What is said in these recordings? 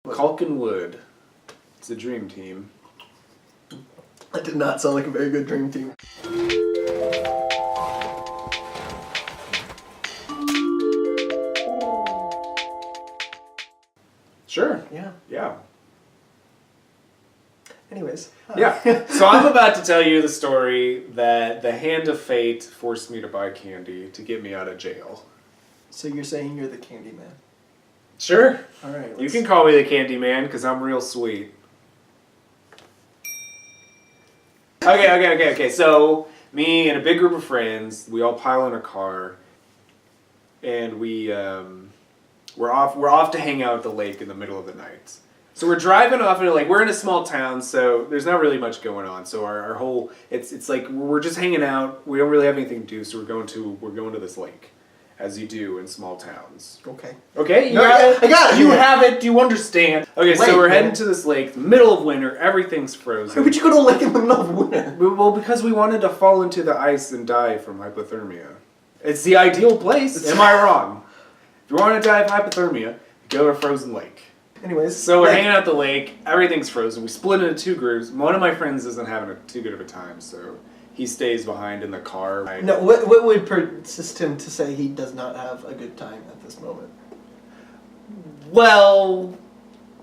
Culkin It's a dream team. That did not sound like a very good dream team. Sure. Yeah. Yeah. Anyways. Yeah. So I'm about to tell you the story that the hand of fate forced me to buy candy to get me out of jail. So you're saying you're the candy man? Sure. All right. You can call me the candy man because I'm real sweet. Okay. So me and a big group of friends, we all pile in a car, and we're off to hang out at the lake in the middle of the night. So we're driving off into we're in a small town, so there's not really much going on. So our whole it's like we're just hanging out. We don't really have anything to do, so we're going to this lake, as you do in small towns. Okay. Okay, I got it. You have it. You understand? Okay, so we're heading man. to this lake, middle of winter. Everything's frozen. Why would you go to a lake in the middle of winter? Well, because we wanted to fall into the ice and die from hypothermia. It's the ideal place. Am I wrong? If you want to die of hypothermia, go to a frozen lake. Anyways. So we're hanging out at the lake. Everything's frozen. We split into two groups. One of my friends isn't having too good of a time, so he stays behind in the car. No, what would persist him to say he does not have a good time at this moment? Well,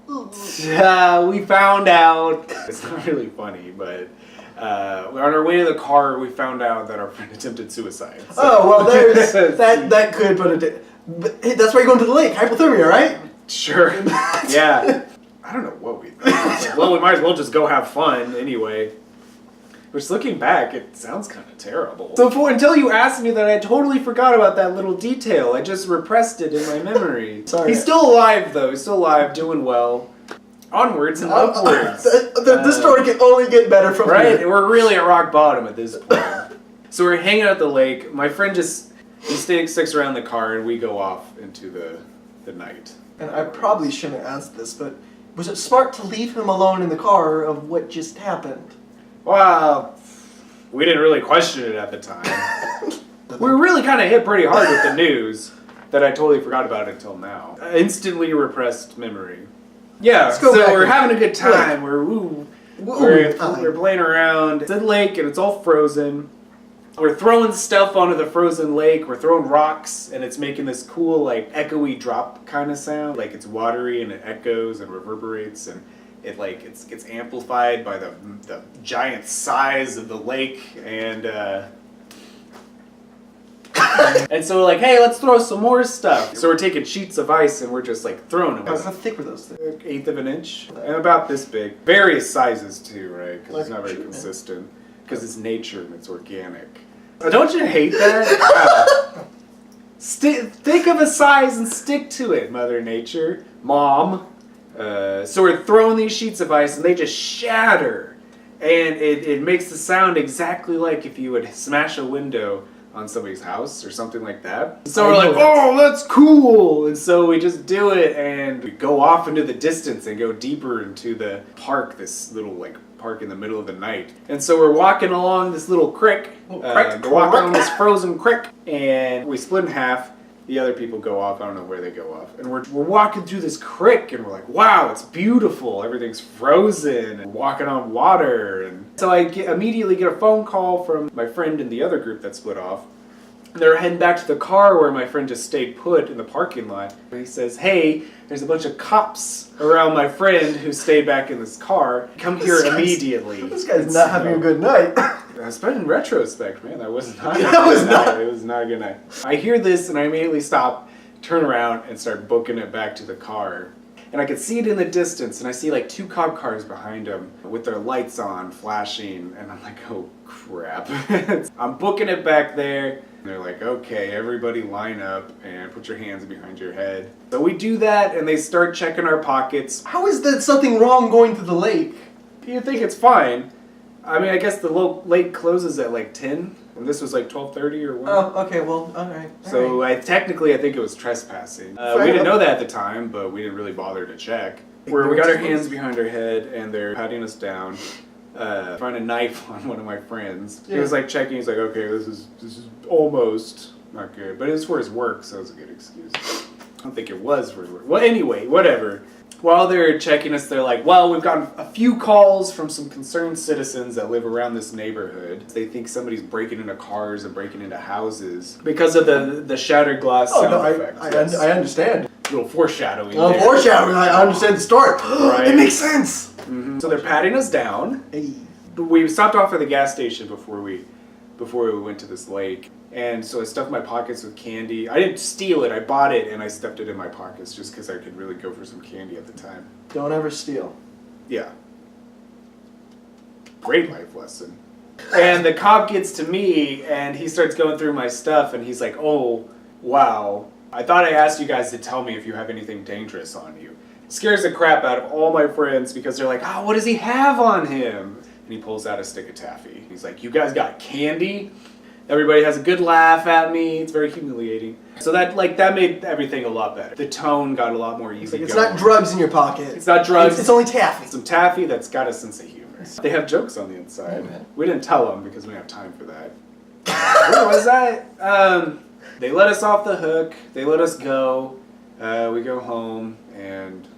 we found out. It's not really funny, but on our way to the car, we found out that our friend attempted suicide. So. Oh, well, there's that could put it. But hey, that's why you're going to the lake. Hypothermia, right? Sure. Yeah. I don't know what we thought. Well, we might as well just go have fun anyway. Which, looking back, it sounds kind of terrible. So until you asked me that, I totally forgot about that little detail. I just repressed it in my memory. Sorry. He's still alive, though. He's still alive, doing well. Onwards and upwards. The story can only get better from right? here. We're really at rock bottom at this point. So we're hanging out at the lake. My friend he sticks around the car, and we go off into the night. And I probably shouldn't ask this, but was it smart to leave him alone in the car of what just happened? Well, we didn't really question it at the time. We were really kind of hit pretty hard with the news that I totally forgot about until now. Instantly repressed memory. Yeah, so we're having a good time. We're playing around. It's a lake and it's all frozen. We're throwing stuff onto the frozen lake. We're throwing rocks, and it's making this cool, echoey drop kind of sound. Like, it's watery, and it echoes and reverberates, and it gets amplified by the giant size of the lake, and and so we're like, hey, let's throw some more stuff. So we're taking sheets of ice, and we're just throwing them. How thick were those things? 1/8 of an inch, and about this big. Various sizes too, right? Because it's not very consistent. Because it's nature and it's organic. Don't you hate that? Wow. Think of a size and stick to it, Mother Nature. Mom. So we're throwing these sheets of ice and they just shatter. And it makes the sound exactly like if you would smash a window on somebody's house or something like that. So we're like, oh, that's cool! And so we just do it and we go off into the distance and go deeper into the park, this little park in the middle of the night. And so we're walking along this little creek. We're walking on this frozen creek, and we split in half. The other people go off. I don't know where they go off. And we're walking through this creek, and we're like, wow, it's beautiful. Everything's frozen, and walking on water. And so I immediately get a phone call from my friend in the other group that split off. They're heading back to the car where my friend just stayed put in the parking lot. He says, hey, there's a bunch of cops around my friend who stayed back in this car. Come here immediately. This guy's not having a good night. But in retrospect, man, that was not a good night. It was not a good night. I hear this and I immediately stop, turn around, and start booking it back to the car. And I could see it in the distance, and I see 2 cop cars behind them with their lights on, flashing, and I'm like, oh crap. I'm booking it back there. And they're like, okay, everybody line up and put your hands behind your head. So we do that, and they start checking our pockets. How is that something wrong going to the lake? You think it's fine. I mean, I guess the lake closes at 10, and this was 12:30 or 1. Oh, okay, well, alright. So technically I think it was trespassing. We didn't know that at the time, but we didn't really bother to check. We got our hands behind our head, and they're patting us down. Found a knife on one of my friends. He was checking, he's like, okay, this is almost not good. But it's for his work, so it's a good excuse. don't think it was really worth it. Well, anyway, whatever. While they're checking us, they're like, well, we've gotten a few calls from some concerned citizens that live around this neighborhood. They think somebody's breaking into cars and breaking into houses because of the shattered glass sound effects. I understand. A little foreshadowing. Foreshadowing. I understand the story. Right. It makes sense. Mm-hmm. So they're patting us down. Hey. We stopped off at the gas station before we went to this lake. And so I stuffed my pockets with candy. I didn't steal it, I bought it and I stuffed it in my pockets just because I could really go for some candy at the time. Don't ever steal. Yeah. Great life lesson. And the cop gets to me and he starts going through my stuff and he's like, oh, wow. I thought I asked you guys to tell me if you have anything dangerous on you. It scares the crap out of all my friends because they're like, oh, what does he have on him? And he pulls out a stick of taffy. He's like, you guys got candy? Everybody has a good laugh at me. It's very humiliating. So that made everything a lot better. The tone got a lot more easy. It's not drugs in your pocket. It's not drugs. It's only taffy. Some taffy that's got a sense of humor. They have jokes on the inside. We didn't tell them because we didn't have time for that. What was that? They let us off the hook. They let us go. We go home and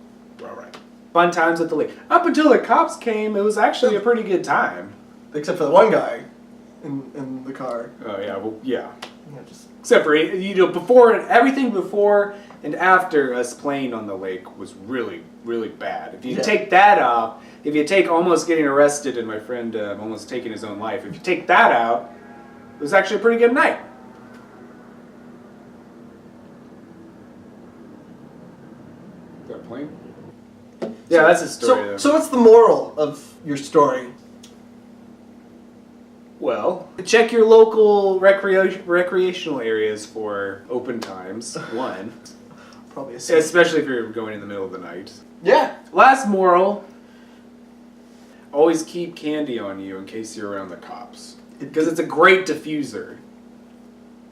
we're all right. Fun times at the lake. Up until the cops came, it was actually a pretty good time. Except for the one guy in the car. Oh yeah, well yeah. Just... Except for everything before and after us playing on the lake was really, really bad. If you take that out, if you take almost getting arrested and my friend almost taking his own life, if you take that out, it was actually a pretty good night. Is that a plane? Yeah, that's a story. So what's the moral of your story? Well, check your local recreational areas for open times, one. Probably especially if you're going in the middle of the night. Yeah. Last moral, always keep candy on you in case you're around the cops. Because it's a great diffuser.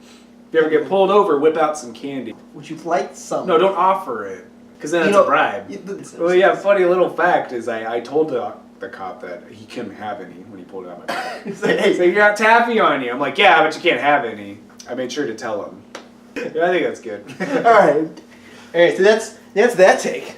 If you ever get pulled over, whip out some candy. Would you like some? No, don't offer it. Because then it's a bribe. Well, yeah, funny little fact is I told the cop that he couldn't have any when he pulled it out of my pocket. He's like, hey, so you got taffy on you. I'm like, yeah, but you can't have any. I made sure to tell him. Yeah, I think that's good. All right. So that's that take.